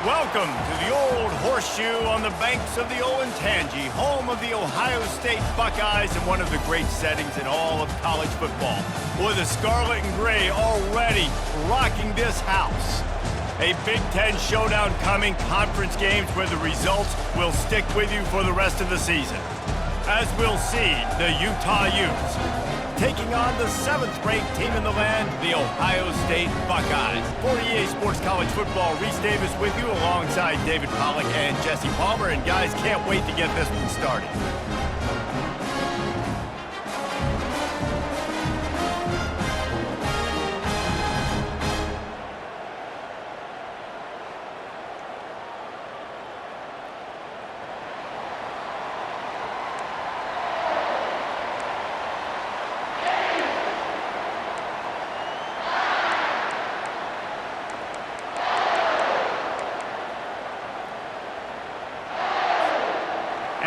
Welcome to the Old Horseshoe on the banks of the Olentangy, home of the Ohio State Buckeyes and one of the great settings in all of college football. Boy, the Scarlet and Gray already rocking this house. A Big Ten showdown coming, conference games where the results will stick with you for the rest of the season. As we'll see, the Utah Utes taking on the 7th-ranked team in the land, the Ohio State Buckeyes. For EA Sports College Football, Reese Davis with you alongside David Pollack and Jesse Palmer. And guys, can't wait to get this one started.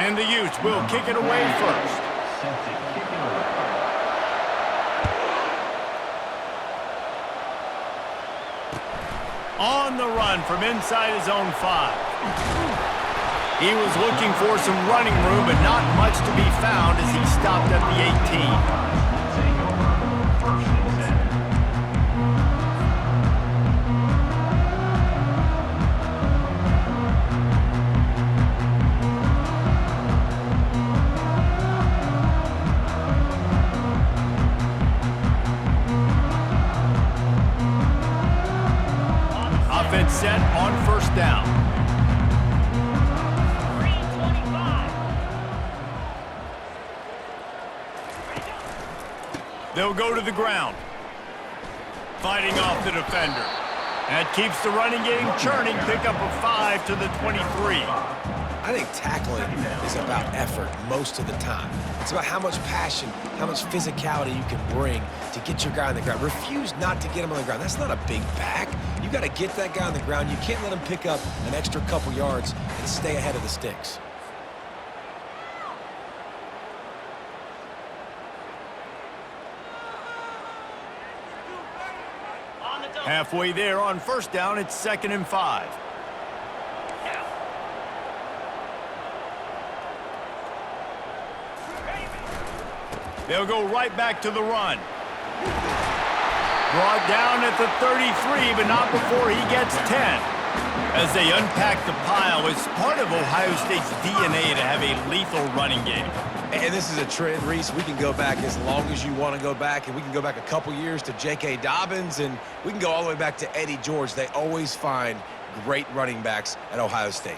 And the Utes will kick it away first. On the run from inside his own 5. He was looking for some running room, but not much to be found as he stopped at the 18. Offense set on first down. They'll go to the ground. Fighting off the defender. That keeps the running game churning. Pick up a 5 to the 23. I think tackling is about effort most of the time. It's about how much passion, how much physicality you can bring to get your guy on the ground. Refuse not to get him on the ground. That's not a big back. You got to get that guy on the ground. You can't let him pick up an extra couple yards and stay ahead of the sticks. Halfway there on first down, it's 2nd and 5. They'll go right back to the run. Brought down at the 33, but not before he gets 10. As they unpack the pile, it's part of Ohio State's DNA to have a lethal running game. And this is a trend, Reese. We can go back as long as you want to go back, and we can go back a couple years to J.K. Dobbins, and we can go all the way back to Eddie George. They always find great running backs at Ohio State.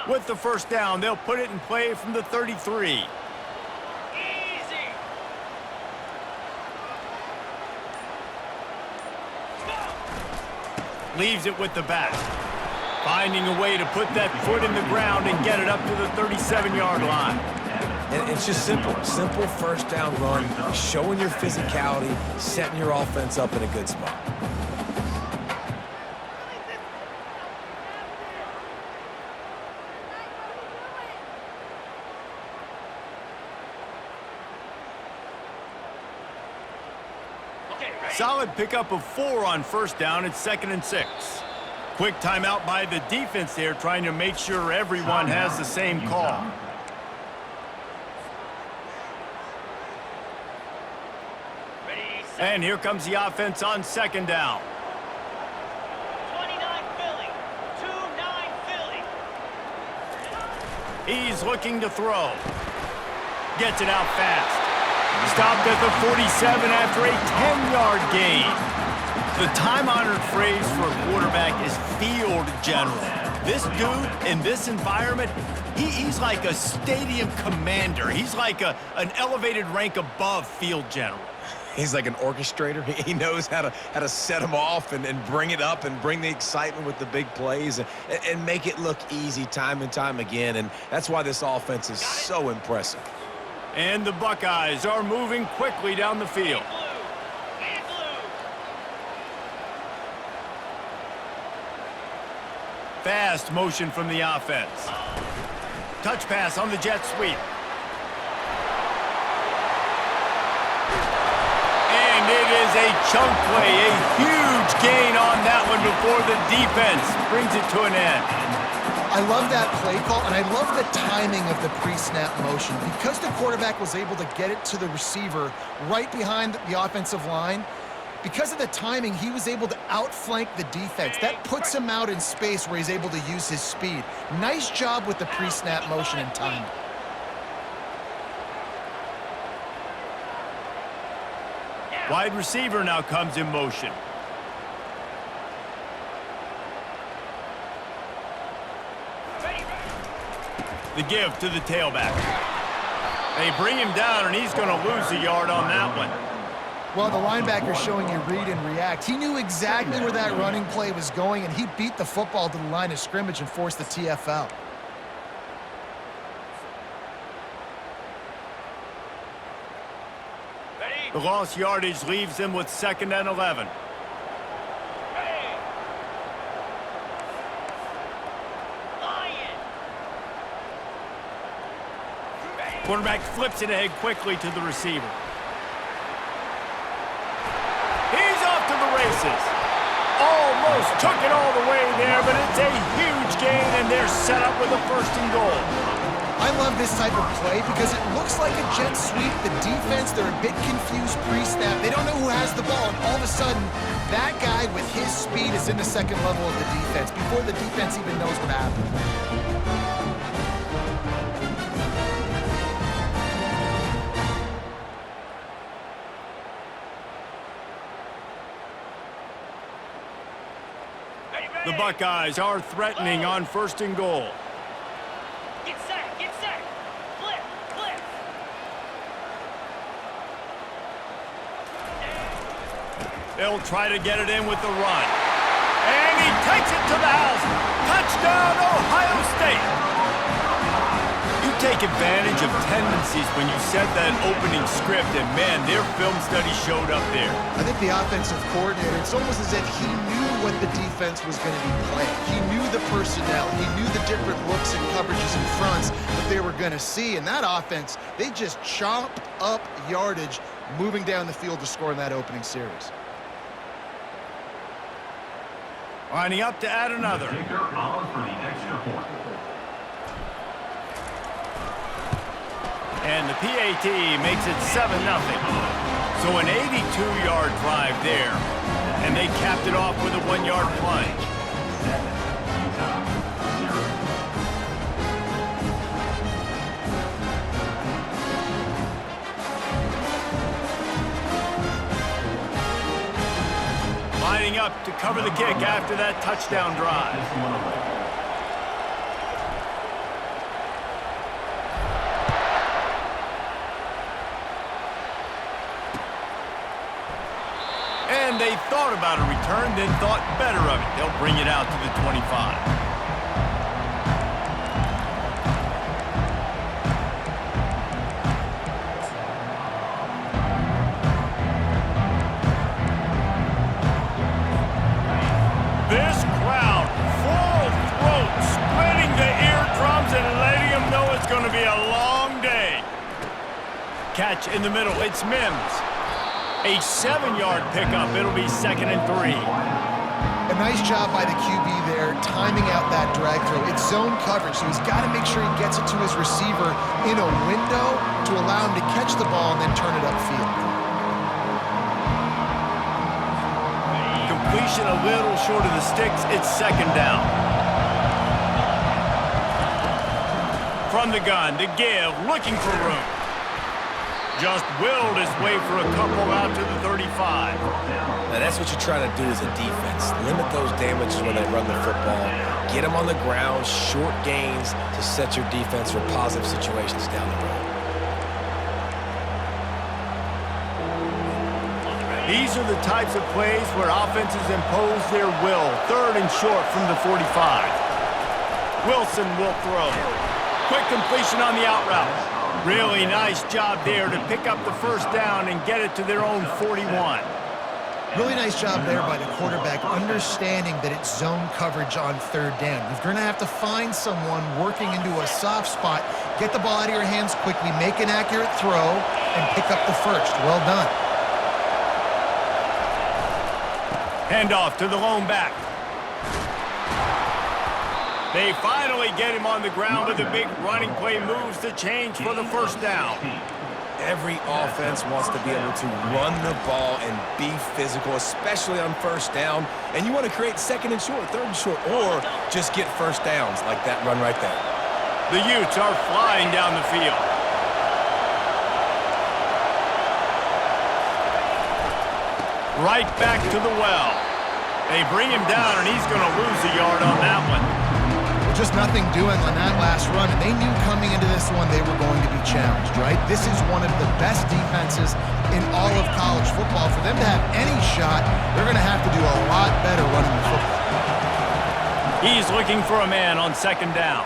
With the first down, they'll put it in play from the 33. Easy. Leaves it with the back. Finding a way to put that foot in the ground and get it up to the 37-yard line. And it's just simple. Simple first down run, showing your physicality, setting your offense up in a good spot. Solid pickup of 4 on first down. It's 2nd and 6. Quick timeout by the defense there, trying to make sure everyone has the same call. And here comes the offense on 2nd down. 29 Philly. 2-9 Philly. He's looking to throw. Gets it out fast. Stopped at the 47 after a 10-yard gain. The time-honored phrase for a quarterback is field general. This dude, in this environment, he's like a stadium commander. He's like an elevated rank above field general. He's like an orchestrator. He knows how to set them off and bring it up and bring the excitement with the big plays and make it look easy time and time again. And that's why this offense is so impressive. And the Buckeyes are moving quickly down the field. fast motion from the offense. Touch pass on the jet sweep. And it is a chunk play, a huge gain on that one before the defense brings it to an end. I love that play call, and I love the timing of the pre-snap motion. Because the quarterback was able to get it to the receiver right behind the offensive line, because of the timing, he was able to outflank the defense. That puts him out in space where he's able to use his speed. Nice job with the pre-snap motion and timing. Wide receiver now comes in motion. The give to the tailback. They bring him down, and he's going to lose a yard on that one. Well, the linebacker's showing you read and react. He knew exactly where that running play was going, and he beat the football to the line of scrimmage and forced the TFL. The lost yardage leaves them with 2nd and 11. Quarterback flips it ahead quickly to the receiver. He's off to the races. Almost took it all the way there, but it's a huge gain, and they're set up with a 1st and goal. I love this type of play because it looks like a jet sweep. The defense, they're a bit confused pre-snap. They don't know who has the ball, and all of a sudden, that guy with his speed is in the 2nd level of the defense before the defense even knows what happened. The Buckeyes are threatening on 1st and goal. Get set, flip, flip. They'll try to get it in with the run. And he takes it to the house. Touchdown, Ohio State. You take advantage of tendencies when you set that opening script, and man, their film study showed up there. I think the offensive coordinator, it's almost as if he knew what the defense was going to be playing. He knew the personnel. He knew the different looks and coverages and fronts that they were going to see. And that offense, they just chomp up yardage moving down the field to score in that opening series. Lining up to add another. And the PAT makes it 7-0. So an 82-yard drive there. And they capped it off with a 1-yard plunge. Lining up to cover the kick after that touchdown drive. And they thought about a return, then thought better of it. They'll bring it out to the 25. This crowd, full throat, splitting the eardrums and letting them know it's going to be a long day. Catch in the middle, it's Mims. A 7-yard pickup. It'll be 2nd and 3. A nice job by the QB there, timing out that drag throw. It's zone coverage, so he's got to make sure he gets it to his receiver in a window to allow him to catch the ball and then turn it upfield. Completion a little short of the sticks. It's 2nd down. From the gun, to give, looking for room. Just willed his way for a couple out to the 35. Now that's what you're trying to do as a defense. Limit those damages when they run the football. Get them on the ground, short gains to set your defense for positive situations down the road. These are the types of plays where offenses impose their will. 3rd and short from the 45. Wilson will throw. Quick completion on the out route. Really nice job there to pick up the 1st down and get it to their own 41. Really nice job there by the quarterback, understanding that it's zone coverage on third down. You're going to have to find someone working into a soft spot, get the ball out of your hands quickly, make an accurate throw, and pick up the first. Well done. Handoff to the lone back. They finally get him on the ground with a big running play moves the change for the first down. Every offense wants to be able to run the ball and be physical, especially on first down. And you want to create second and short, third and short, or just get first downs like that run right there. The Utes are flying down the field. Right back to the well. They bring him down, and he's going to lose a yard on that one. Just nothing doing on that last run, and they knew coming into this one they were going to be challenged, right? This is one of the best defenses in all of college football. For them to have any shot, they're going to have to do a lot better running the football. He's looking for a man on second down.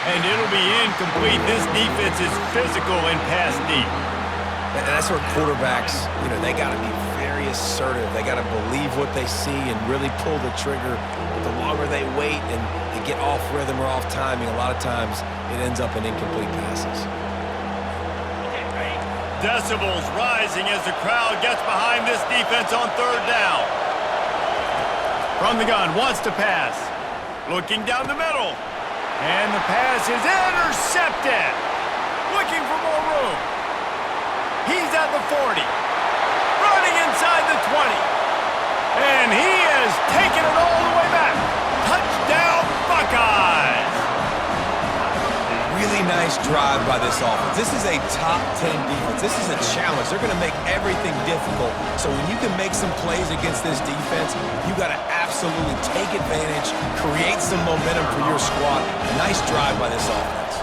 And it'll be incomplete. This defense is physical and pass deep. And that's where quarterbacks, they got to be very assertive. They got to believe what they see and really pull the trigger. But the longer they wait and they get off rhythm or off timing, a lot of times it ends up in incomplete passes. Decibels rising as the crowd gets behind this defense on third down. From the gun, wants to pass. Looking down the middle. And the pass is intercepted. Looking for more room. He's at the 40. Running inside the 20. And he has taken it all the way back. Touchdown, Buckeyes! Really nice drive by this offense. This is a top 10 defense. This is a challenge. They're going to make everything difficult. So when you can make some plays against this defense, you got to absolutely take advantage, create some momentum for your squad. Nice drive by this offense.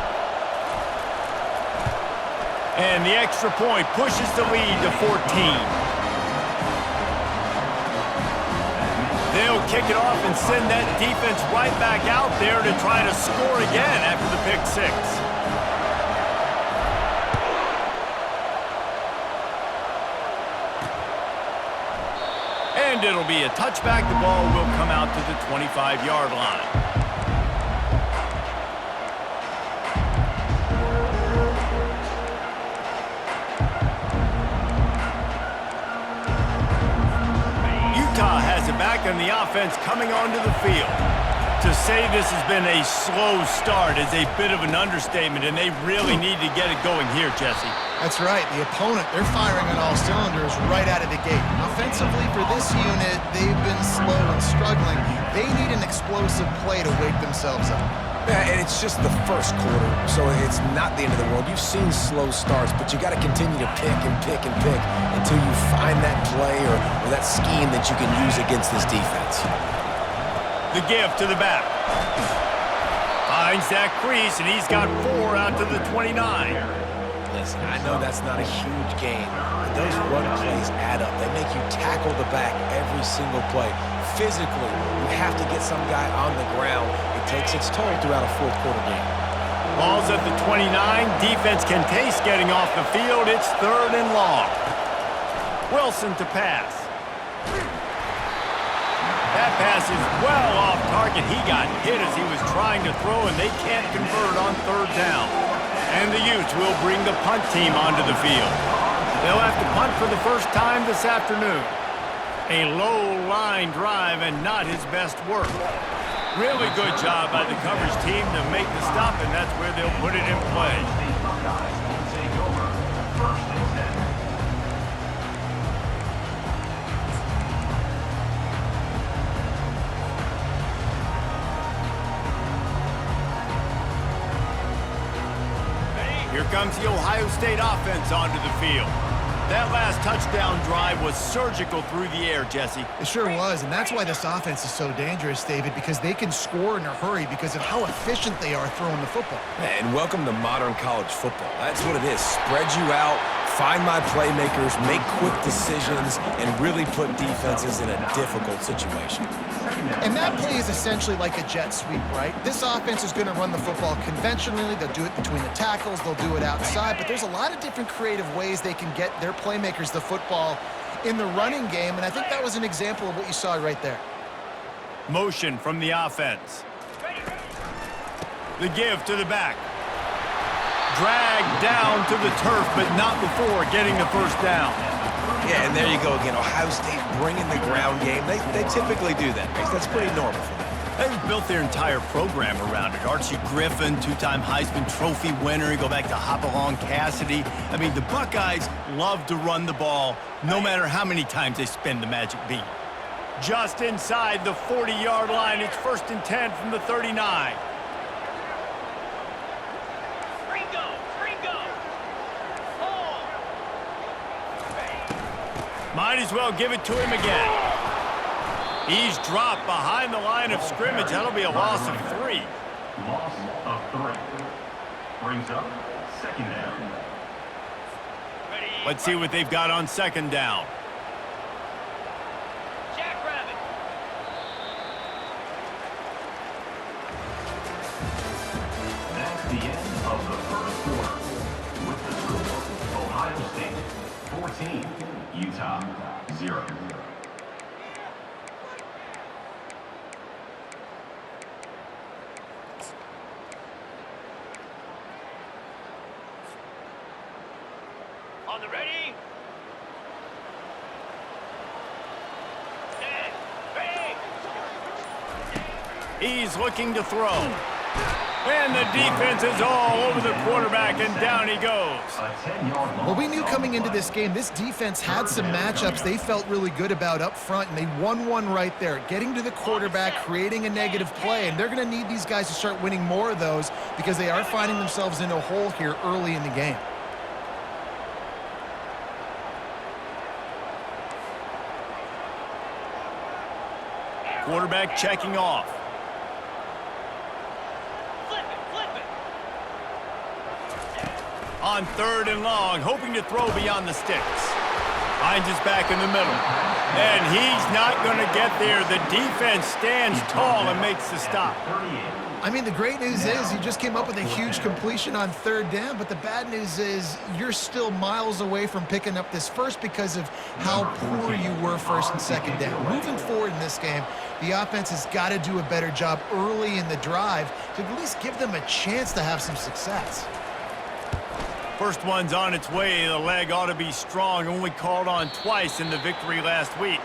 And the extra point pushes the lead to 14. They'll kick it off and send that defense right back out there to try to score again after the pick six. And it'll be a touchback. The ball will come out to the 25-yard line. Utah has it back, and the offense coming onto the field. To say this has been a slow start is a bit of an understatement, and they really need to get it going here, Jesse. That's right. The opponent, they're firing on all cylinders right out of the gate. Offensively, for this unit, they've been slow and struggling. They need an explosive play to wake themselves up. Yeah, and it's just the first quarter, so it's not the end of the world. You've seen slow starts, but you got to continue to pick and pick and pick until you find that play or that scheme that you can use against this defense. The give to the back. Finds that crease, and he's got 4 out to the 29. Listen, I know that's not a huge gain, but those run plays add up. They make you tackle the back every single play. Physically, you have to get some guy on the ground. It takes its toll throughout a fourth quarter game. Ball's at the 29. Defense can taste getting off the field. It's 3rd and long. Wilson to pass. That pass is well off target. He got hit as he was trying to throw, and they can't convert on 3rd down. And the Utes will bring the punt team onto the field. They'll have to punt for the first time this afternoon. A low-line drive and not his best work. Really good job by the coverage team to make the stop, and that's where they'll put it in play. Here comes the Ohio State offense onto the field. That last touchdown drive was surgical through the air, Jesse. It sure was, and that's why this offense is so dangerous, David, because they can score in a hurry because of how efficient they are throwing the football. And welcome to modern college football. That's what it is. Spread you out, find my playmakers, make quick decisions, and really put defenses in a difficult situation. And that play is essentially like a jet sweep, right? This offense is going to run the football conventionally. They'll do it between the tackles. They'll do it outside. But there's a lot of different creative ways they can get their playmakers the football in the running game, and I think that was an example of what you saw right there. Motion from the offense. The give to the back. Dragged down to the turf, but not before getting the first down. Yeah, and there you go again. Ohio State bringing the ground game. They typically do that, Mace. That's pretty normal for them. They've built their entire program around it. Archie Griffin, two-time Heisman Trophy winner. You go back to Hopalong Cassidy. I mean, the Buckeyes love to run the ball, no matter how many times they spin the magic beat. Just inside the 40-yard line, it's 1st and 10 from the 39. Might as well give it to him again. He's dropped behind the line of scrimmage. That'll be a loss of 3. Loss of 3. Brings up 2nd down. Let's see what they've got on 2nd down. Jackrabbit. That's the end of the first quarter. With the score, Ohio State 14, Utah 0. On the ready. Set. Ready. He's looking to throw. And the defense is all over the quarterback, and down he goes. A 10-yard Well, we knew coming into this game, this defense had some matchups they felt really good about up front, and they won one right there, getting to the quarterback, creating a negative play, and they're going to need these guys to start winning more of those because they are finding themselves in a hole here early in the game. Quarterback checking off. Flip it. On 3rd and long, hoping to throw beyond the sticks. Finds his back in the middle. And he's not going to get there. The defense stands tall and makes the stop. 38. I mean, the great news is you just came up with a huge completion on 3rd down, but the bad news is you're still miles away from picking up this first because of how poor you were 1st and 2nd down. Moving forward in this game, the offense has got to do a better job early in the drive to at least give them a chance to have some success. First one's on its way. The leg ought to be strong. Only called on twice in the victory last week.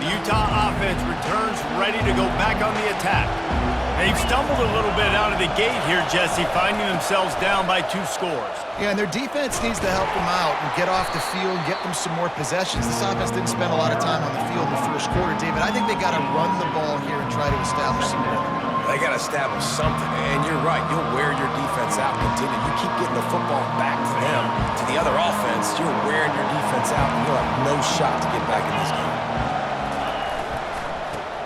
Utah offense returns ready to go back on the attack. They've stumbled a little bit out of the gate here, Jesse, finding themselves down by 2 scores. Yeah, and their defense needs to help them out and get off the field, get them some more possessions. This offense didn't spend a lot of time on the field in the first quarter, David. I think they got to run the ball here and try to establish some rhythm. They got to establish something, and you're right. You'll wear your defense out and continue. You keep getting the football back to them, to the other offense, you're wearing your defense out, and you'll have no shot to get back in this game.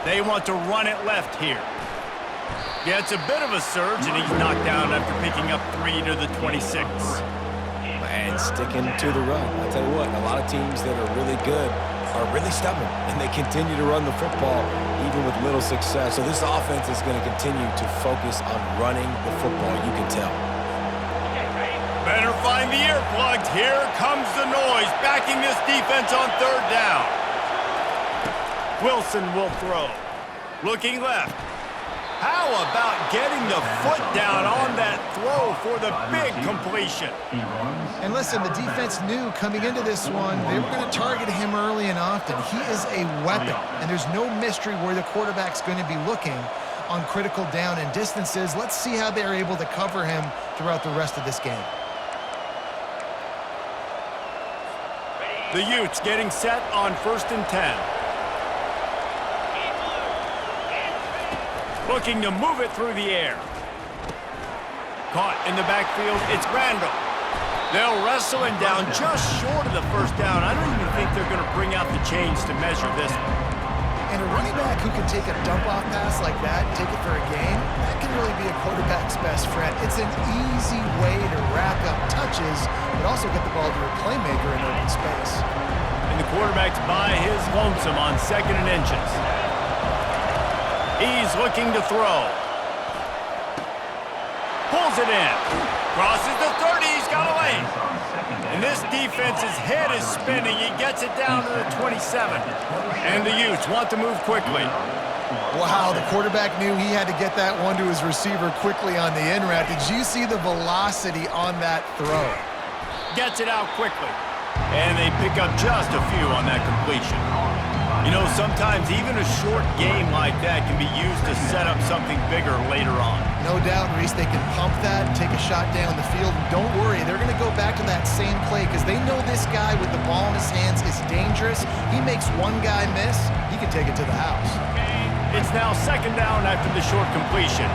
They want to run it left here. Yeah, it's a bit of a surge, and he's knocked down after picking up 3 to the 26. And sticking to the run. I'll tell you what, a lot of teams that are really good are really stubborn, and they continue to run the football even with little success. So this offense is going to continue to focus on running the football, you can tell. Better find the earplugs. Here comes the noise, backing this defense on 3rd down. Wilson will throw. Looking left. How about getting the foot down on that throw for the big completion? And listen, the defense knew coming into this one, they were going to target him early and often. He is a weapon, and there's no mystery where the quarterback's going to be looking on critical down and distances. Let's see how they're able to cover him throughout the rest of this game. The Utes getting set on 1st and 10. Looking to move it through the air. Caught in the backfield, it's Randall. They'll wrestle him down just short of the 1st down. I don't even think they're going to bring out the chains to measure this one. And And a running back who can take a dump-off pass like that and take it for a gain, that can really be a quarterback's best friend. It's an easy way to rack up touches, but also get the ball to a playmaker in open space. And the quarterback's by his lonesome on 2nd and inches. He's looking to throw. Pulls it in. Crosses the 30. He's got a lane. And this defense's head is spinning. He gets it down to the 27. And the Utes want to move quickly. Wow, the quarterback knew he had to get that one to his receiver quickly on the in route. Did you see the velocity on that throw? Gets it out quickly. And they pick up just a few on that completion. You know, sometimes even a short game like that can be used to set up something bigger later on. No doubt, Reese, they can pump that and take a shot down the field. And don't worry, they're going to go back to that same play because they know this guy with the ball in his hands is dangerous. He makes one guy miss, he can take it to the house. It's now 2nd down after the short completion.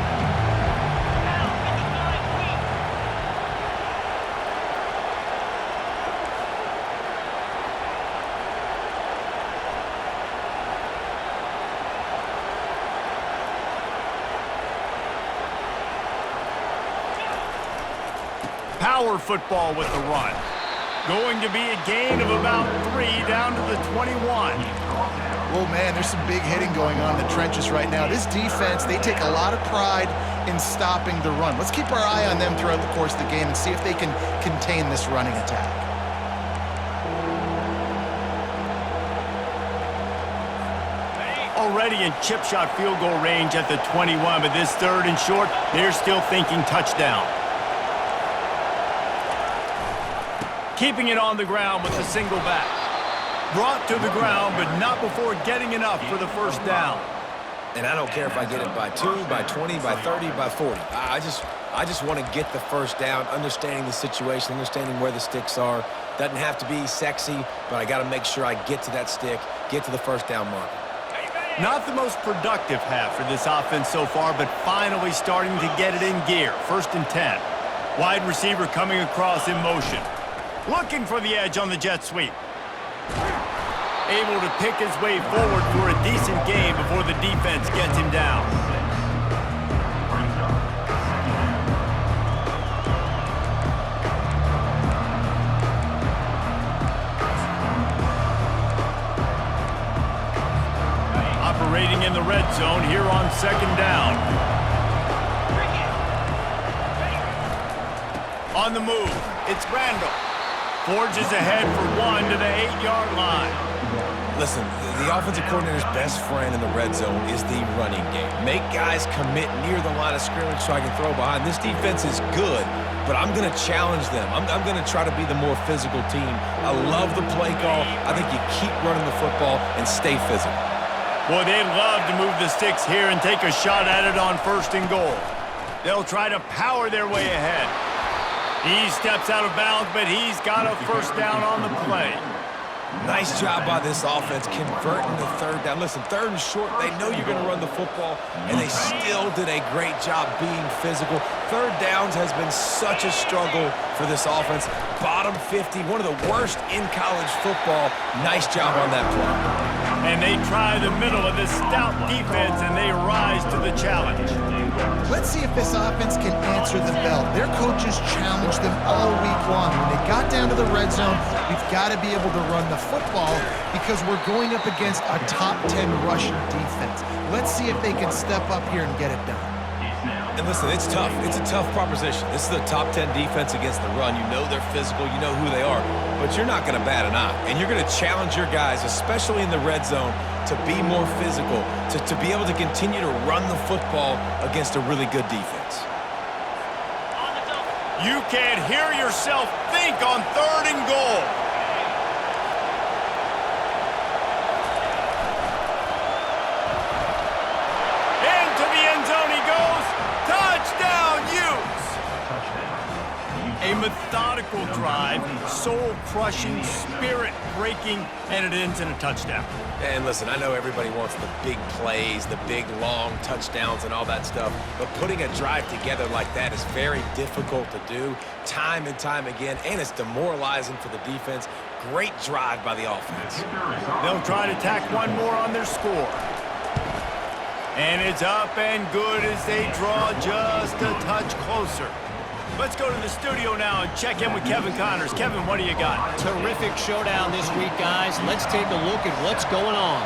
Power football with the run. Going to be a gain of about 3 down to the 21. Oh, man, there's some big hitting going on in the trenches right now. This defense, they take a lot of pride in stopping the run. Let's keep our eye on them throughout the course of the game and see if they can contain this running attack. Already in chip shot field goal range at the 21, but this 3rd and short, they're still thinking touchdown. Keeping it on the ground with a single back. Brought to the ground, but not before getting enough for the 1st down. And I don't care if I get it by 2, by 20, by 30, by 40. I just want to get the 1st down, understanding the situation, understanding where the sticks are. Doesn't have to be sexy, but I got to make sure I get to that stick, get to the 1st down mark. Not the most productive half for this offense so far, but finally starting to get it in gear. 1st and 10. Wide receiver coming across in motion. Looking for the edge on the jet sweep. Able to pick his way forward for a decent gain before the defense gets him down. Operating in the red zone here on 2nd down. On the move, it's Randall. Forges ahead for 1 to the 8-yard line. Listen, the offensive coordinator's best friend in the red zone is the running game. Make guys commit near the line of scrimmage so I can throw behind. This defense is good, but I'm going to challenge them. I'm going to try to be the more physical team. I love the play call. I think you keep running the football and stay physical. Boy, they'd love to move the sticks here and take a shot at it on 1st and goal. They'll try to power their way ahead. He steps out of bounds, but he's got a 1st down on the play. Nice job by this offense converting the 3rd down. Listen, 3rd and short, they know you're going to run the football, and they still did a great job being physical. 3rd downs has been such a struggle for this offense. Bottom 50, one of the worst in college football. Nice job on that play. And they try the middle of this stout defense, and they rise to the challenge. Let's see if this offense can answer the bell. Their coaches challenged them all week long. When they got down to the red zone, we've got to be able to run the football because we're going up against a top 10 rushing defense. Let's see if they can step up here and get it done. And listen, it's tough. It's a tough proposition. This is a top 10 defense against the run. You know they're physical. You know who they are. But you're not going to bat an eye. And you're going to challenge your guys, especially in the red zone, to be more physical, to be able to continue to run the football against a really good defense. You can't hear yourself think on 3rd and goal. Into the end zone he goes. Touchdown, Utes! A methodical drive, soul-crushing, spirit-breaking, and it ends in a touchdown. And listen, I know everybody wants the big plays, the big, long touchdowns and all that stuff, but putting a drive together like that is very difficult to do time and time again, and it's demoralizing for the defense. Great drive by the offense. They'll try to tack one more on their score. And it's up and good as they draw just a touch closer. Let's go to the studio now and check in with Kevin Connors. Kevin, what do you got? Terrific showdown this week, guys. Let's take a look at what's going on.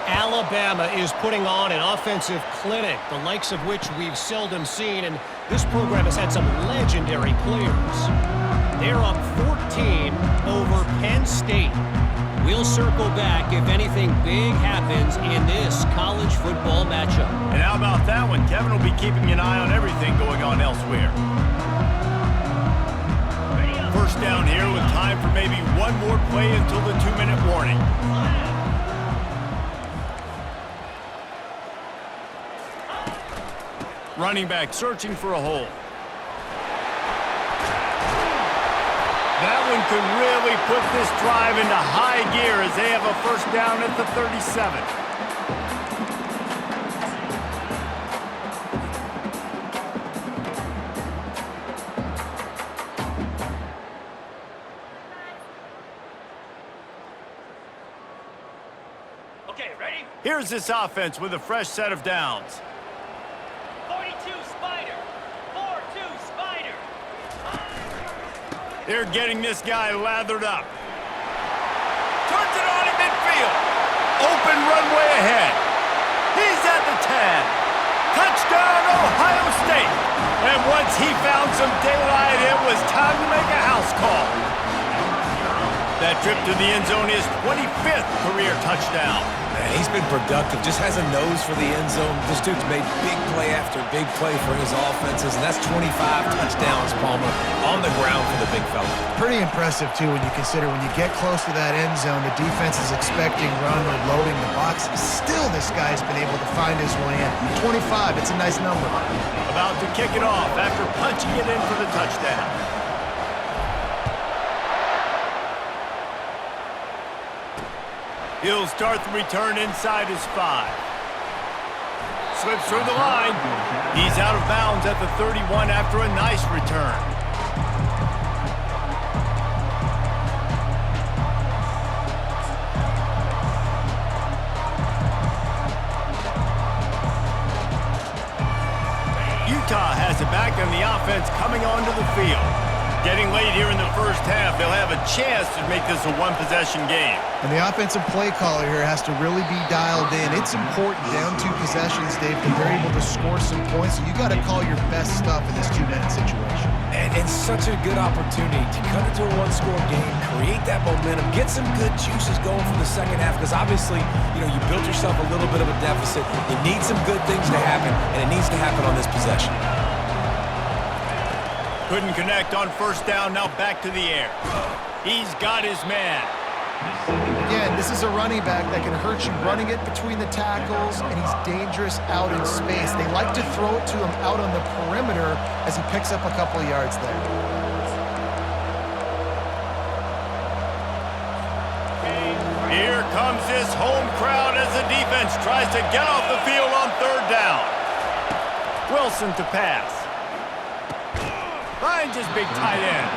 Alabama is putting on an offensive clinic, the likes of which we've seldom seen, and this program has had some legendary players. They're up 14 over Penn State. We'll circle back if anything big happens in this college football matchup. And how about that one? Kevin will be keeping an eye on everything going on elsewhere. First down here with time for maybe one more play until the 2-minute warning. Running back searching for a hole. That one could really put this drive into high gear as they have a first down at the 37. Okay, ready? Here's this offense with a fresh set of downs. 42 Spider. 4-2 Spider. They're getting this guy lathered up. Turns it on in midfield. Open runway ahead. He's at the 10. Touchdown, Ohio State. And once he found some daylight, it was time to make a house call. That trip to the end zone is 25th career touchdown. Man, he's been productive, just has a nose for the end zone. This dude's made big play after big play for his offenses, and that's 25 touchdowns, Palmer, on the ground for the big fella. Pretty impressive, too, when you consider when you get close to that end zone, the defense is expecting run or loading the box. Still, this guy's been able to find his way in. 25, it's a nice number. About to kick it off after punching it in for the touchdown. He'll start the return inside his 5. Slips through the line. He's out of bounds at the 31 after a nice return. Utah has it back and the offense coming onto the field. Getting late here in the first half, they'll have a chance to make this a one-possession game. And the offensive play caller here has to really be dialed in. It's important down 2 possessions, Dave, that they're able to score some points. So you got to call your best stuff in this 2-minute situation. And it's such a good opportunity to cut into a one-score game, create that momentum, get some good juices going for the second half, because obviously, you built yourself a little bit of a deficit. You need some good things to happen, and it needs to happen on this possession. Couldn't connect on first down, now back to the air. He's got his man. Again, this is a running back that can hurt you running it between the tackles, and he's dangerous out in space. They like to throw it to him out on the perimeter as he picks up a couple of yards there. Here comes this home crowd as the defense tries to get off the field on third down. Wilson to pass. Finds his big tight end.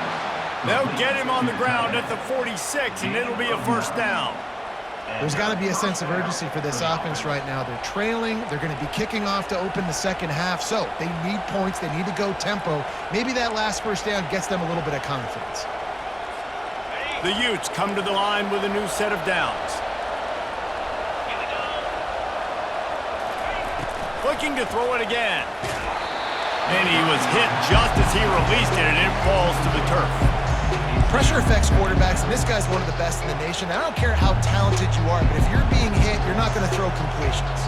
They'll get him on the ground at the 46, and it'll be a first down. There's got to be a sense of urgency for this offense right now. They're trailing. They're going to be kicking off to open the second half, so they need points. They need to go tempo. Maybe that last first down gets them a little bit of confidence. The Utes come to the line with a new set of downs. Here we go. Looking to throw it again. And he was hit just as he released it, and it falls to the turf. Pressure affects quarterbacks, and this guy's one of the best in the nation. I don't care how talented you are, but if you're being hit, you're not going to throw completions.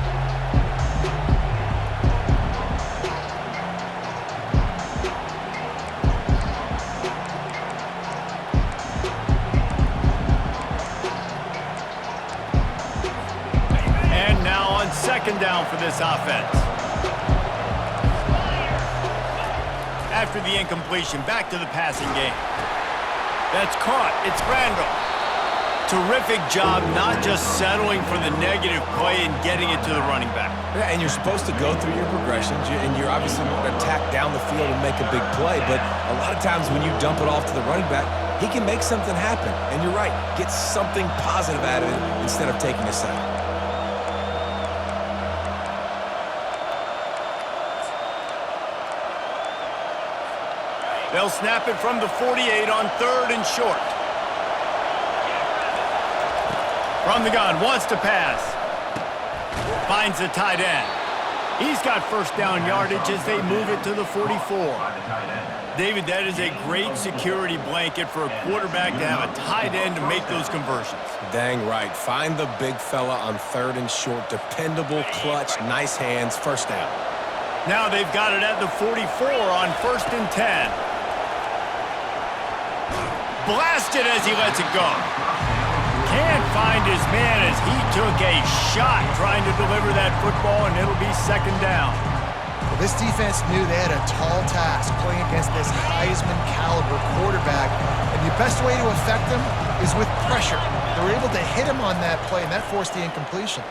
And now on second down for this offense. After the incompletion, back to the passing game. That's caught. It's Randall. Terrific job not just settling for the negative play and getting it to the running back. Yeah, and you're supposed to go through your progressions, and you're obviously going to attack down the field and make a big play, but a lot of times when you dump it off to the running back, he can make something happen. And you're right, get something positive out of it instead of taking a sack. They'll snap it from the 48 on 3rd and short. From the gun, wants to pass. Finds the tight end. He's got first down yardage as they move it to the 44. David, that is a great security blanket for a quarterback to have a tight end to make those conversions. Dang right. Find the big fella on 3rd and short. Dependable, clutch, nice hands, first down. Now they've got it at the 44 on 1st and 10. Blasted as he lets it go. Can't find his man as he took a shot trying to deliver that football, and it'll be 2nd down. Well, this defense knew they had a tall task playing against this Heisman-caliber quarterback, and the best way to affect him is with pressure. They were able to hit him on that play, and that forced the incompletion.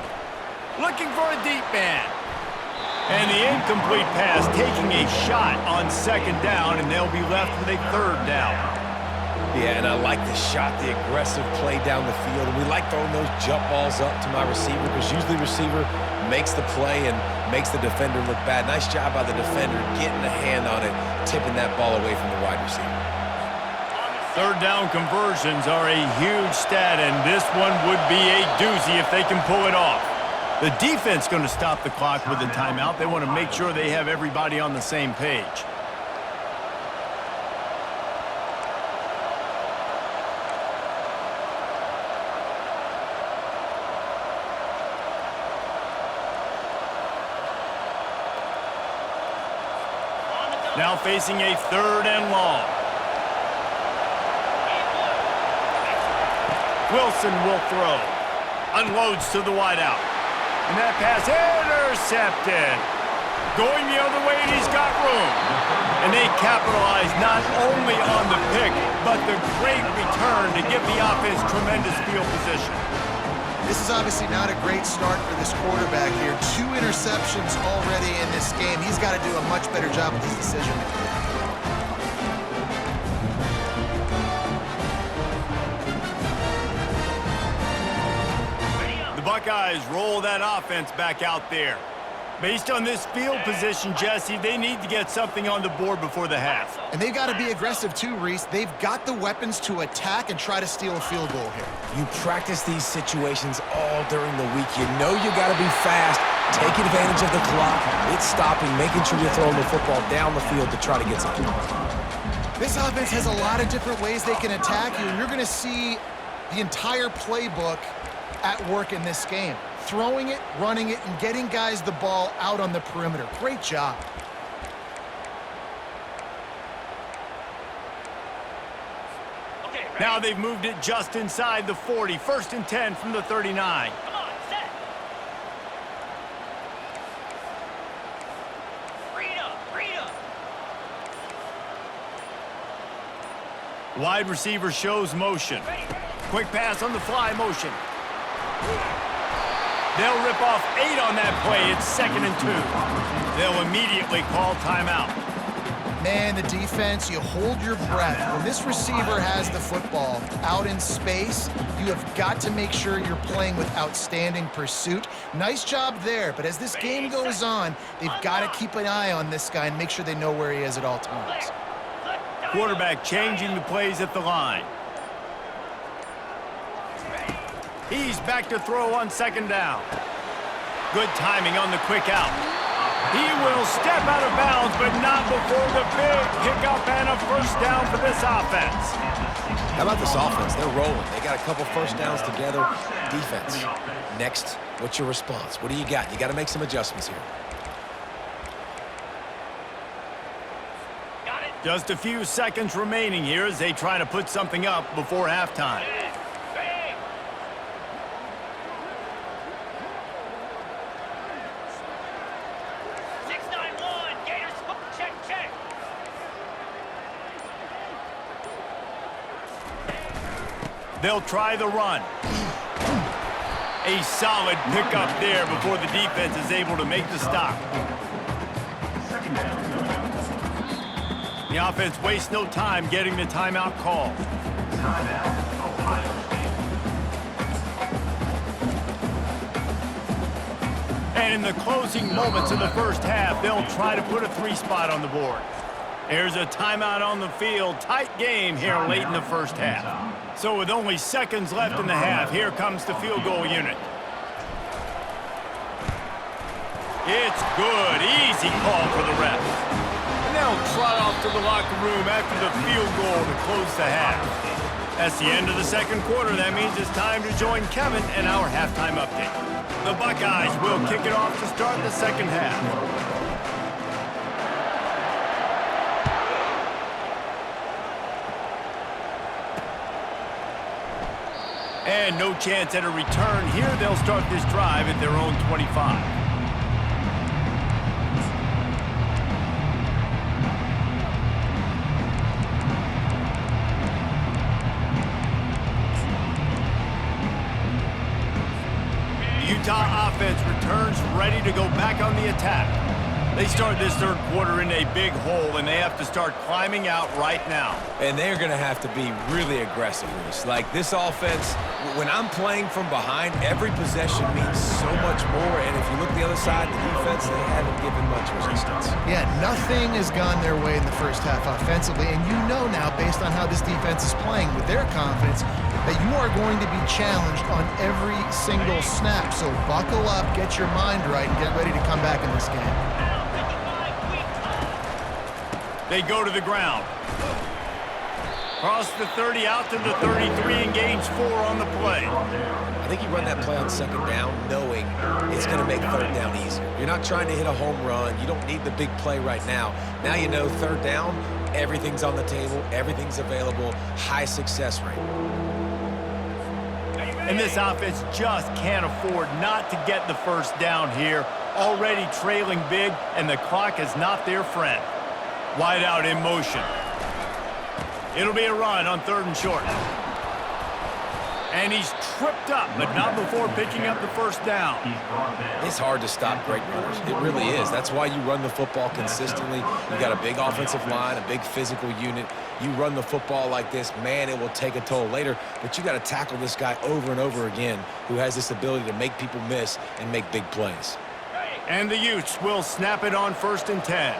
Looking for a deep man. And the incomplete pass taking a shot on 2nd down, and they'll be left with a 3rd down. Yeah, and I like the shot, the aggressive play down the field. And we like throwing those jump balls up to my receiver because usually the receiver makes the play and makes the defender look bad. Nice job by the defender getting a hand on it, tipping that ball away from the wide receiver. 3rd down conversions are a huge stat, and this one would be a doozy if they can pull it off. The defense going to stop the clock with a timeout. They want to make sure they have everybody on the same page. Now facing a 3rd and long. Wilson will throw. Unloads to the wideout. And that pass intercepted. Going the other way, and he's got room. And they capitalize not only on the pick, but the great return to give the offense tremendous field position. This is obviously not a great start for this quarterback here. 2 interceptions already in this game. He's got to do a much better job with his decision. The Buckeyes roll that offense back out there. Based on this field position, Jesse, they need to get something on the board before the half. And they've got to be aggressive too, Reese. They've got the weapons to attack and try to steal a field goal here. You practice these situations all during the week. You know you got to be fast, take advantage of the clock. It's stopping, making sure you're throwing the football down the field to try to get some points. This offense has a lot of different ways they can attack you, and you're going to see the entire playbook at work in this game. Throwing it, running it, and getting guys the ball out on the perimeter. Great job. Okay, ready? Now they've moved it just inside the 40. 1st and 10 from the 39. Come on, set. Freedom. Wide receiver shows motion. Quick pass on the fly motion. They'll rip off 8 on that play. It's 2nd and 2. They'll immediately call timeout. Man, the defense, you hold your breath. When this receiver has the football out in space, you have got to make sure you're playing with outstanding pursuit. Nice job there, but as this game goes on, they've got to keep an eye on this guy and make sure they know where he is at all times. Quarterback changing the plays at the line. He's back to throw on 2nd down. Good timing on the quick out. He will step out of bounds, but not before the big pickup and a 1st down for this offense. How about this offense? They're rolling. They got a couple 1st downs together. Defense. Next, what's your response? What do you got? You got to make some adjustments here. Got it. Just a few seconds remaining here as they try to put something up before halftime. Ready. 691. Gators. Check. They'll try the run. A solid pickup there before the defense is able to make the stop. The offense wastes no time getting the timeout call. Timeout, Ohio State. And in the closing moments of the 1st half, they'll try to put a 3 spot on the board. Here's a timeout on the field. Tight game here late in the first half. So with only seconds left in the half, here comes the field goal unit. It's good. Easy call for the refs. And they'll trot off to the locker room after the field goal to close the half. That's the end of the second quarter. That means it's time to join Kevin and our halftime update. The Buckeyes will kick it off to start the second half. And no chance at a return here. They'll start this drive at their own 25. Utah offense returns ready to go back on the attack. They start this third quarter in a big hole, and they have to start climbing out right now. And they're going to have to be really aggressive, Reese. Like this offense, when I'm playing from behind, every possession means so much more. And if you look the other side, the defense, they haven't given much resistance. Yeah, nothing has gone their way in the first half offensively. And you know now, based on how this defense is playing with their confidence, that you are going to be challenged on every single snap. So buckle up, get your mind right, and get ready to come back in this game. They go to the ground. Cross the 30 out to the 33 and gains 4 on the play. I think you run that play on second down knowing it's going to make third down easier. You're not trying to hit a home run. You don't need the big play right now. Now you know third down, everything's on the table, everything's available, high success rate. And this offense just can't afford not to get the first down here. Already trailing big, and the clock is not their friend. Wide out in motion. It'll be a run on 3rd and short. And he's tripped up, but not before picking up the first down. It's hard to stop great runners. It really is. That's why you run the football consistently. You got a big offensive line, a big physical unit. You run the football like this, man, it will take a toll later. But you got to tackle this guy over and over again who has this ability to make people miss and make big plays. And the Utes will snap it on 1st and 10.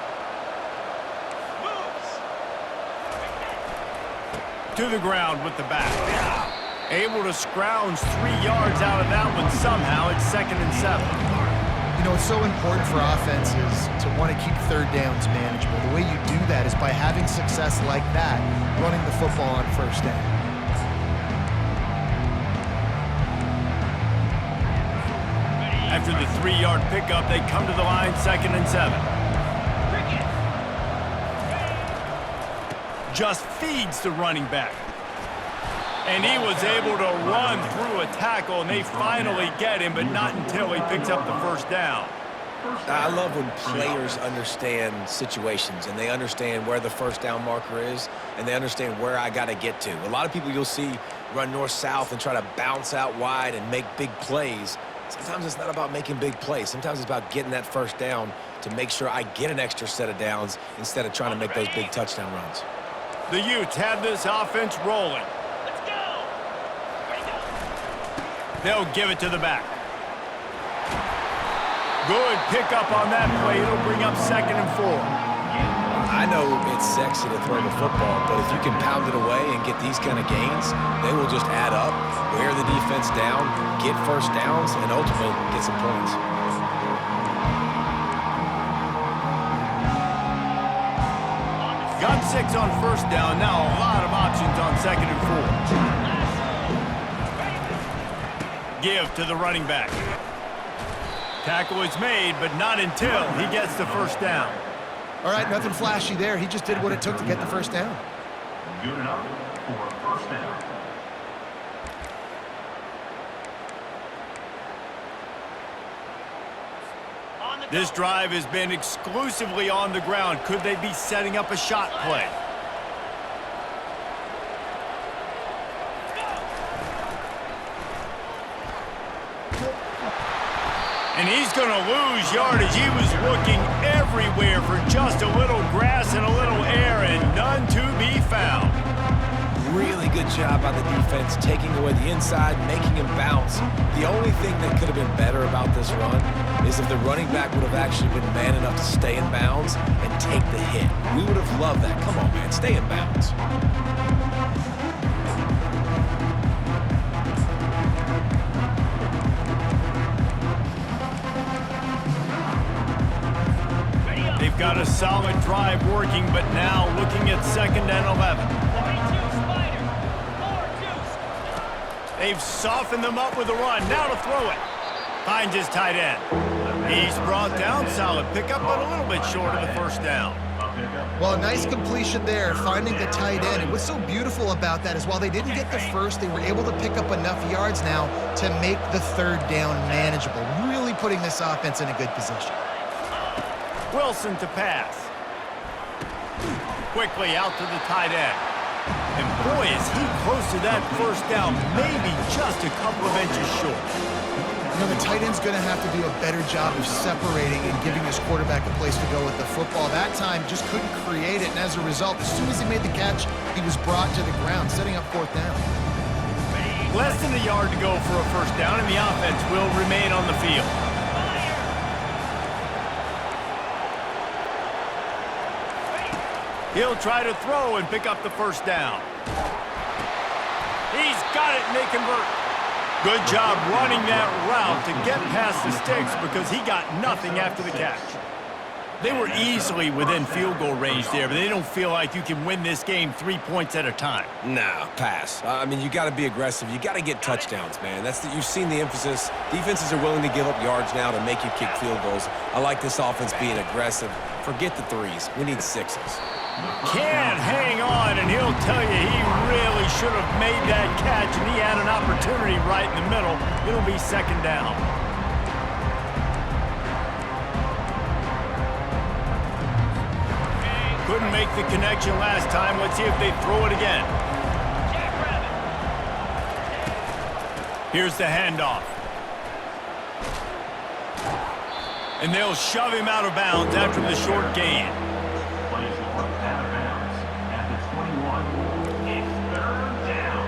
To the ground with the back. Able to scrounge 3 yards out of that one somehow. It's 2nd and 7. You know, it's so important for offenses to want to keep third downs manageable. The way you do that is by having success like that, running the football on 1st down. After the 3-yard pickup, they come to the line 2nd and 7. Just feeds the running back. And he was able to run through a tackle, and they finally get him, but not until he picks up the first down. I love when players understand situations, and they understand where the first down marker is, and they understand where I got to get to. A lot of people you'll see run north-south and try to bounce out wide and make big plays. Sometimes it's not about making big plays. Sometimes it's about getting that first down to make sure I get an extra set of downs instead of trying to make those big touchdown runs. The Utes have this offense rolling. Let's go. Ready, go. They'll give it to the back. Good pickup on that play. It'll bring up 2nd and 4. I know it's sexy to throw the football, but if you can pound it away and get these kind of gains, they will just add up, wear the defense down, get first downs, and ultimately get some points. Got 6 on 1st down. Now a lot of options on 2nd and 4. Give to the running back. Tackle is made, but not until he gets the first down. All right, nothing flashy there. He just did what it took to get the first down. Good enough for a first down. This drive has been exclusively on the ground. Could they be setting up a shot play? And he's going to lose yardage. He was looking everywhere for just a little grass and a little air, and none to be found. Really good job by the defense, taking away the inside, making him bounce. The only thing that could have been better about this run is if the running back would have actually been man enough to stay in bounds and take the hit. We would have loved that. Come on, man, stay in bounds. They've got a solid drive working, but now looking at 2nd and 11. 42 Spider. 4-2. They've softened them up with a run. Now to throw it. Finds his tight end. He's brought down. Solid pickup, but a little bit short of the first down. Well, a nice completion there, finding the tight end. And what's so beautiful about that is while they didn't get the first, they were able to pick up enough yards now to make the 3rd down manageable, really putting this offense in a good position. Wilson to pass. Quickly out to the tight end. And boy, is he close to that first down, maybe just a couple of inches short. You know, the tight end's going to have to do a better job of separating and giving his quarterback a place to go with the football. That time just couldn't create it, and as a result, as soon as he made the catch, he was brought to the ground, setting up 4th down. Less than a yard to go for a first down, and the offense will remain on the field. He'll try to throw and pick up the first down. He's got it, and they convert. Good job running that route to get past the sticks because he got nothing after the catch. They were easily within field goal range there, but they don't feel like you can win this game 3 points at a time. Nah, pass. I mean, you got to be aggressive. You got to get touchdowns, man. You've seen the emphasis. Defenses are willing to give up yards now to make you kick field goals. I like this offense being aggressive. Forget the 3s. We need 6s. Can't hang on, and he'll tell you he really should have made that catch, and he had an opportunity right in the middle. It'll be 2nd down. Couldn't make the connection last time. Let's see if they throw it again. Here's the handoff. And they'll shove him out of bounds after the short gain. Plays North out of bounds at the 21. It's 3rd down.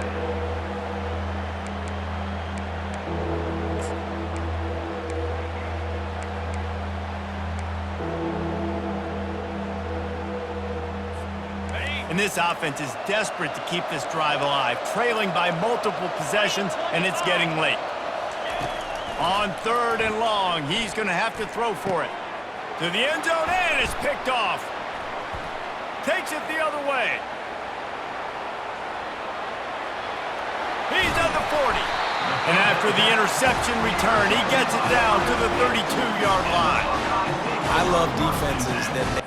And this offense is desperate to keep this drive alive, trailing by multiple possessions, and it's getting late. On 3rd and long, he's going to have to throw for it. To the end zone, and it's picked off. Takes it the other way. He's at the 40. And after the interception return, he gets it down to the 32-yard line. I love defenses that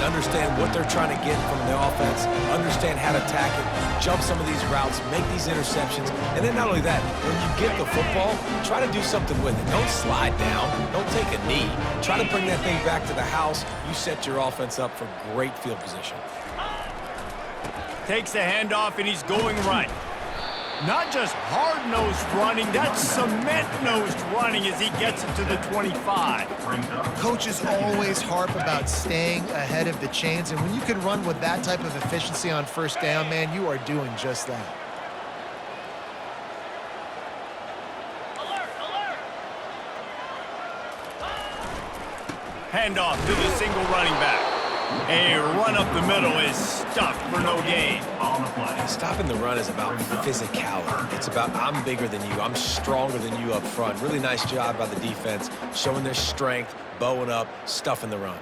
understand what they're trying to get from the offense, understand how to attack it, jump some of these routes, make these interceptions, and then not only that, when you get the football, try to do something with it. Don't slide down. Don't take a knee. Try to bring that thing back to the house. You set your offense up for great field position. Takes the handoff, and he's going right. Not just hard-nosed running, that's cement-nosed running as he gets it to the 25. Coaches always harp about staying ahead of the chains, and when you can run with that type of efficiency on 1st down, man, you are doing just that. Handoff to the single running back. A run up the middle is stuffed for no gain. On the play. Stopping the run is about physicality. It's about I'm bigger than you, I'm stronger than you up front. Really nice job by the defense, showing their strength, bowing up, stuffing the run.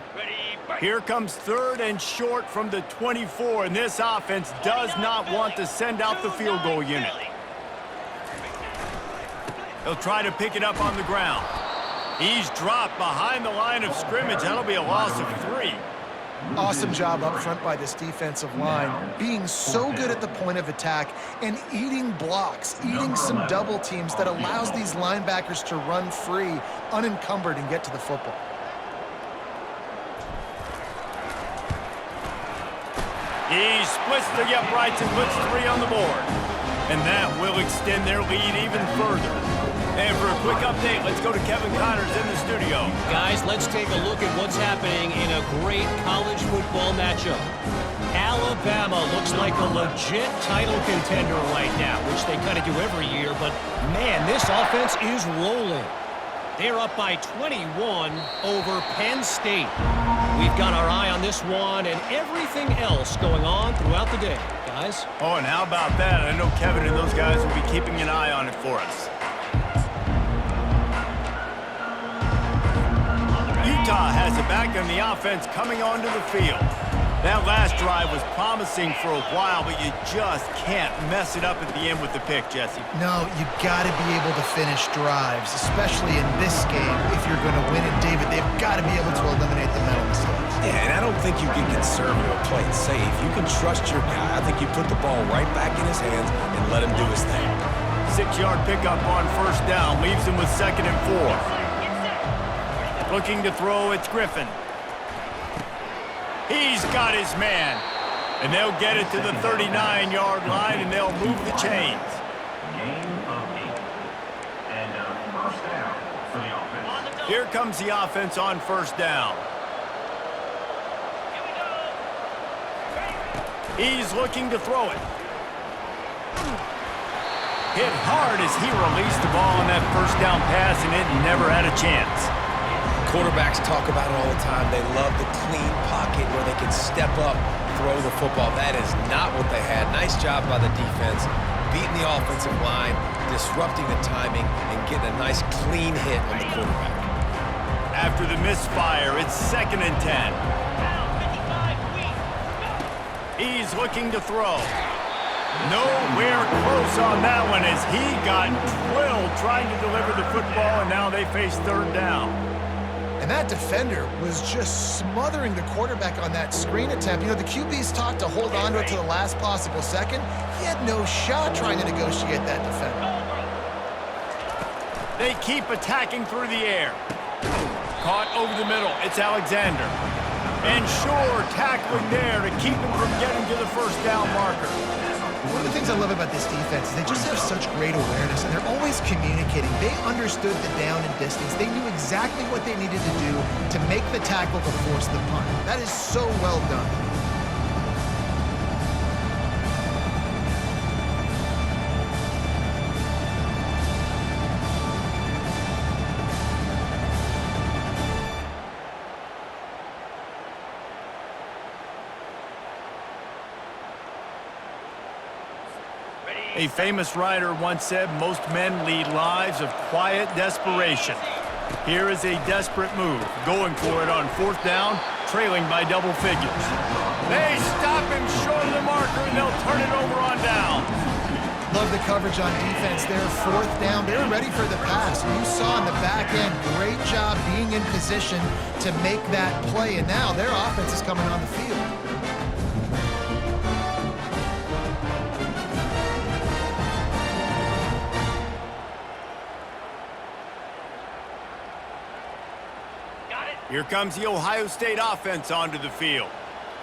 Here comes 3rd and short from the 24, and this offense does not want to send out the field goal unit. They'll try to pick it up on the ground. He's dropped behind the line of scrimmage. That'll be a loss of 3. Awesome job up front by this defensive line, being so good at the point of attack and eating blocks, eating some double teams that allows these linebackers to run free, unencumbered, and get to the football. He splits the uprights and puts 3 on the board. And that will extend their lead even further. And for a quick update, let's go to Kevin Connors in the studio. Guys, let's take a look at what's happening in a great college football matchup. Alabama looks like a legit title contender right now, which they kind of do every year, but man, this offense is rolling. They're up by 21 over Penn State. We've got our eye on this one and everything else going on throughout the day, guys. Oh, and how about that? I know Kevin and those guys will be keeping an eye on it for us. Utah has it back on the offense coming onto the field. That last drive was promising for a while, but you just can't mess it up at the end with the pick, Jesse. No, you got to be able to finish drives, especially in this game. If you're going to win it, David, they've got to be able to eliminate the mental mistakes. Yeah, and I don't think you get conservative or play it safe. You can trust your guy. I think you put the ball right back in his hands and let him do his thing. 6-yard pickup on 1st down, leaves him with 2nd and 4. Looking to throw, it's Griffin. He's got his man. And they'll get it to the 39-yard line, and they'll move the chains. Gain of 8. And a 1st down for the offense. Here comes the offense on 1st down. He's looking to throw it. Hit hard as he released the ball on that 1st down pass, and it never had a chance. Quarterbacks talk about it all the time. They love the clean pocket where they can step up, throw the football. That is not what they had. Nice job by the defense, beating the offensive line, disrupting the timing, and getting a nice clean hit on the quarterback. After the misfire, it's 2nd and 10. He's looking to throw. Nowhere close on that one as he got drilled trying to deliver the football, and now they face 3rd down. And that defender was just smothering the quarterback on that screen attempt. You know, the QB's talked to hold on to it to the last possible second. He had no shot trying to negotiate that defender. They keep attacking through the air. Caught over the middle. It's Alexander. And Shore tackling there to keep him from getting to the 1st down marker. One of the things I love about this defense is they just have such great awareness, and they're always communicating. They understood the down and distance. They knew exactly what they needed to do to make the tackle to force the punt. That is so well done. A famous writer once said, most men lead lives of quiet desperation. Here is a desperate move, going for it on 4th down, trailing by double figures. They stop him short of the marker, and they'll turn it over on down. Love the coverage on defense there. 4th down, they're ready for the pass. You saw in the back end, great job being in position to make that play, and now their offense is coming on the field. Here comes the Ohio State offense onto the field.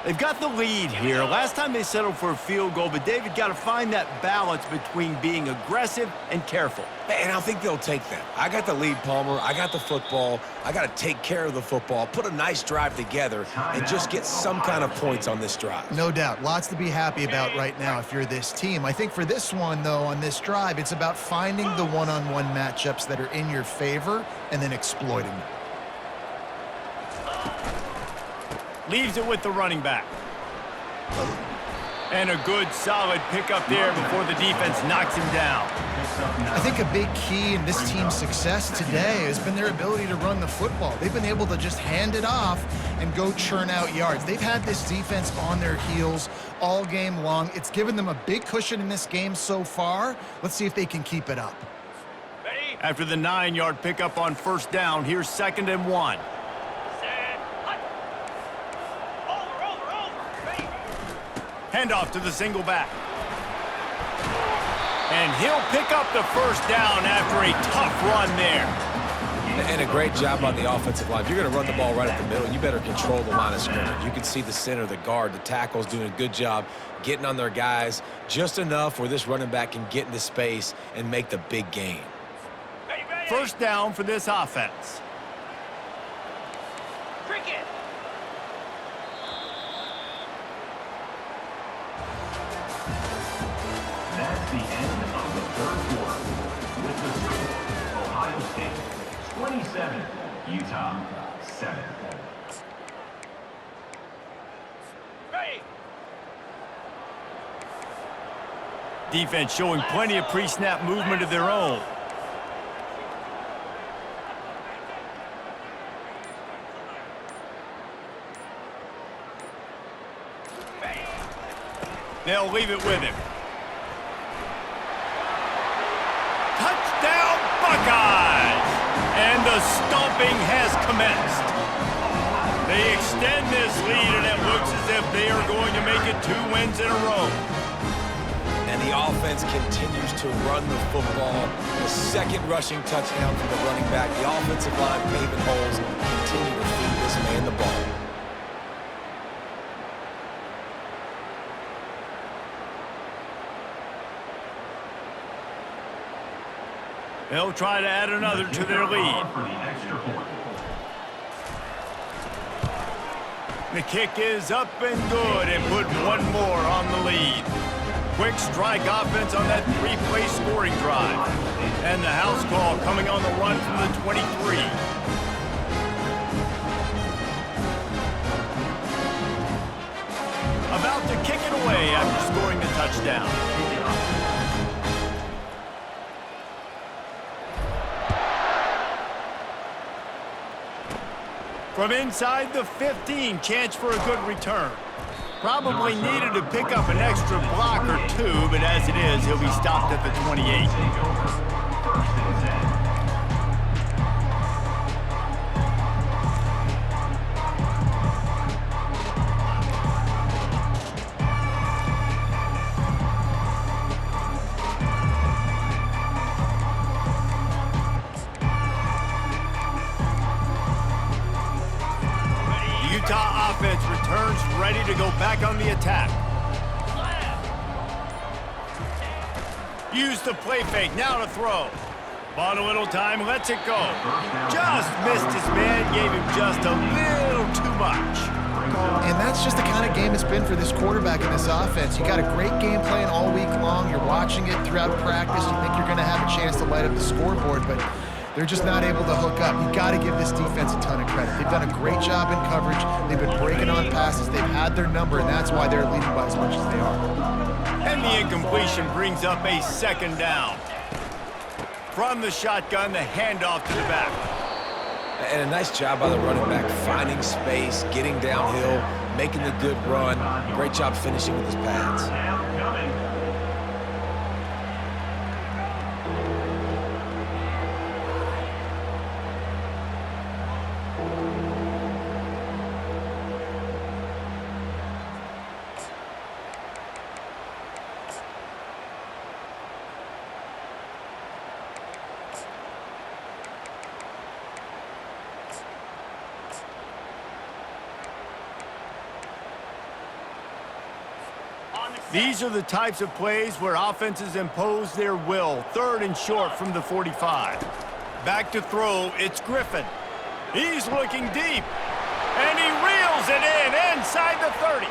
They've got the lead here. Last time they settled for a field goal, but David got to find that balance between being aggressive and careful. And I think they'll take that. I got the lead, Palmer. I got the football. I got to take care of the football, put a nice drive together, and just get some kind of points on this drive. No doubt. Lots to be happy about right now if you're this team. I think for this one, though, on this drive, it's about finding the one-on-one matchups that are in your favor and then exploiting them. Leaves it with the running back. And a good, solid pickup there before the defense knocks him down. I think a big key in this team's success today has been their ability to run the football. They've been able to just hand it off and go churn out yards. They've had this defense on their heels all game long. It's given them a big cushion in this game so far. Let's see if they can keep it up. Ready? After the 9-yard pickup on first down, here's 2nd and 1. Set. Hut. Over. Ready? Handoff to the single back. And he'll pick up the first down after a tough run there. And a great job on the offensive line. If you're going to run the ball right at the middle, you better control the line of scrimmage. You can see the center, the guard, the tackles doing a good job getting on their guys just enough where this running back can get into space and make the big gain. Ready? First down for this offense. Cricket. That's the end of the third quarter. With the score, Ohio State 27, Utah 7. Ready? Defense showing plenty of pre-snap movement of their own. They'll leave it with him. Touchdown, Buckeyes! And the stomping has commenced. They extend this lead, and it looks as if they are going to make it 2 wins in a row. And the offense continues to run the football. The second rushing touchdown from the running back. The offensive line paving holes continue to feed this man the ball. They'll try to add another to their lead. For the extra point. The kick is up and good and put one more on the lead. Quick strike offense on that 3-play scoring drive. And the house call coming on the run from the 23. About to kick it away after scoring the touchdown. From inside the 15, chance for a good return. Probably needed to pick up an extra block or 2, but as it is, he'll be stopped at the 28. Take over. 1st and 10. Utah offense returns ready to go back on the attack. Use the play fake, now to throw. Bought a little time, lets it go. Just missed his man, gave him just a little too much. And that's just the kind of game it's been for this quarterback in this offense. You got a great game plan all week long. You're watching it throughout practice. You think you're going to have a chance to light up the scoreboard, but they're just not able to hook up. You got to give this defense a ton of credit. They've done a great job in coverage. They've been breaking on passes. They've had their number, and that's why they're leading by as much as they are. And the incompletion brings up a 2nd down. From the shotgun, the handoff to the back. And a nice job by the running back, finding space, getting downhill, making the good run. Great job finishing with his pads. Coming. These are the types of plays where offenses impose their will. 3rd and short from the 45. Back to throw, it's Griffin. He's looking deep. And he reels it in inside the 30.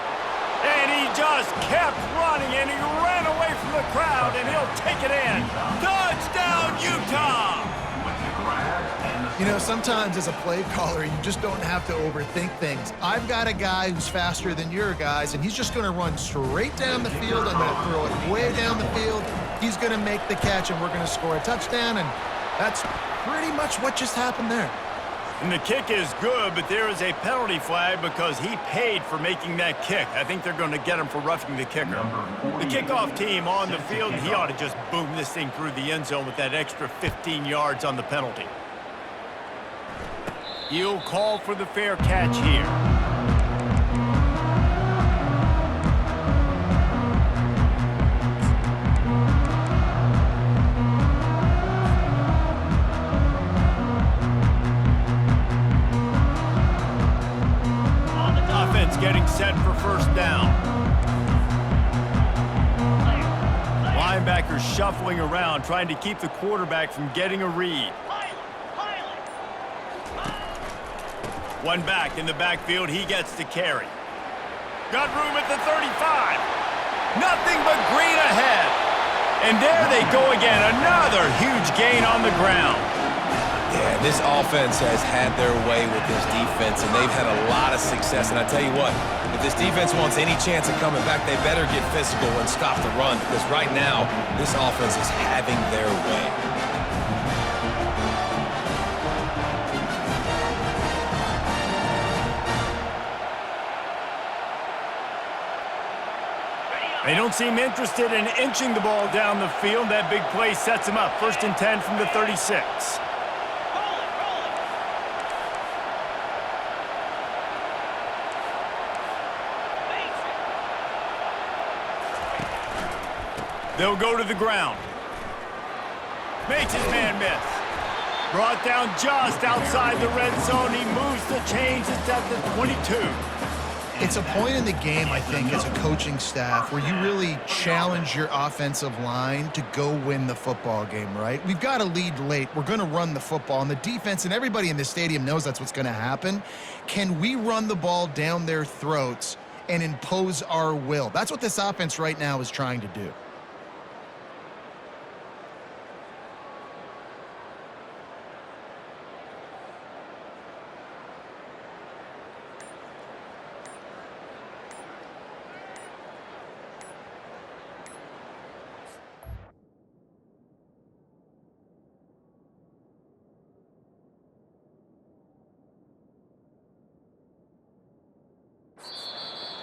And he just kept running, and he ran away from the crowd, and he'll take it in. Touchdown, Utah! With the grab and the You know, sometimes as a play caller, you just don't have to overthink things. I've got a guy who's faster than your guys, and he's just going to run straight down the field. I'm going to throw it way down the field. He's going to make the catch, and we're going to score a touchdown, and that's pretty much what just happened there. And the kick is good, but there is a penalty flag because he paid for making that kick. I think they're going to get him for roughing the kicker. The kickoff team on the field, he ought to just boom this thing through the end zone with that extra 15 yards on the penalty. He'll call for the fair catch here. Offense getting set for first down. Linebackers shuffling around, trying to keep the quarterback from getting a read. One back in the backfield, he gets to carry. Got room at the 35. Nothing but green ahead. And there they go again, another huge gain on the ground. Yeah, this offense has had their way with this defense, and they've had a lot of success. And I tell you what, if this defense wants any chance of coming back, they better get physical and stop the run, because right now, this offense is having their way. They don't seem interested in inching the ball down the field. That big play sets them up. 1st and 10 from the 36. They'll go to the ground. Makes his man miss. Brought down just outside the red zone. He moves the chains. It's at the 22. It's a point in the game, I think, as a coaching staff where you really challenge your offensive line to go win the football game, right? We've got to lead late. We're going to run the football. And the defense and everybody in the stadium knows that's what's going to happen. Can we run the ball down their throats and impose our will? That's what this offense right now is trying to do.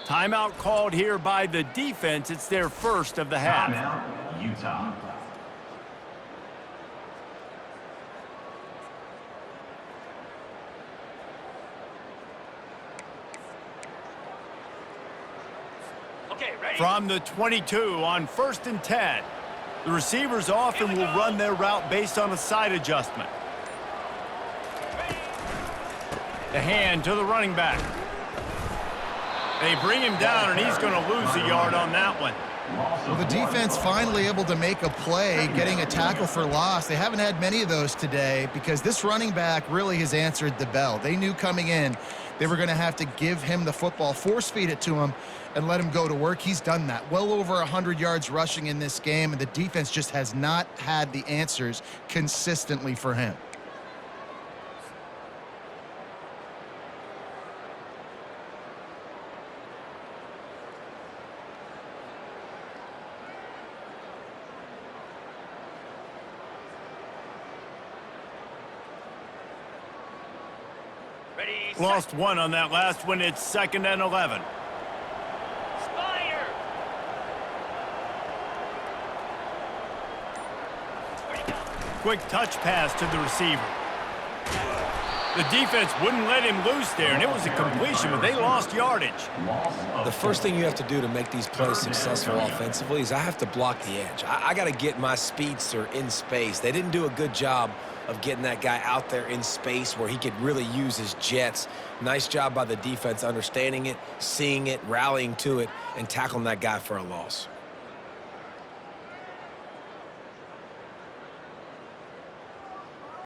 Timeout called here by the defense. It's their first of the half. Timeout, Utah. Okay, ready? From the 22 on 1st and 10. The receivers often will run their route based on a side adjustment. The hand to the running back. They bring him down, and he's going to lose a yard on that one. Well, the defense finally able to make a play, getting a tackle for loss. They haven't had many of those today because this running back really has answered the bell. They knew coming in they were going to have to give him the football, force feed it to him, and let him go to work. He's done that. Well over 100 yards rushing in this game, and the defense just has not had the answers consistently for him. Ready, Lost one on that last one. It's 2nd and 11. Spire. Quick touch pass to the receiver. The defense wouldn't let him loose there, and it was a completion, but they lost yardage. The first thing you have to do to make these plays successful offensively is I have to block the edge. I got to get my speedster in space. They didn't do a good job of getting that guy out there in space where he could really use his jets. Nice job by the defense understanding it, seeing it, rallying to it, and tackling that guy for a loss.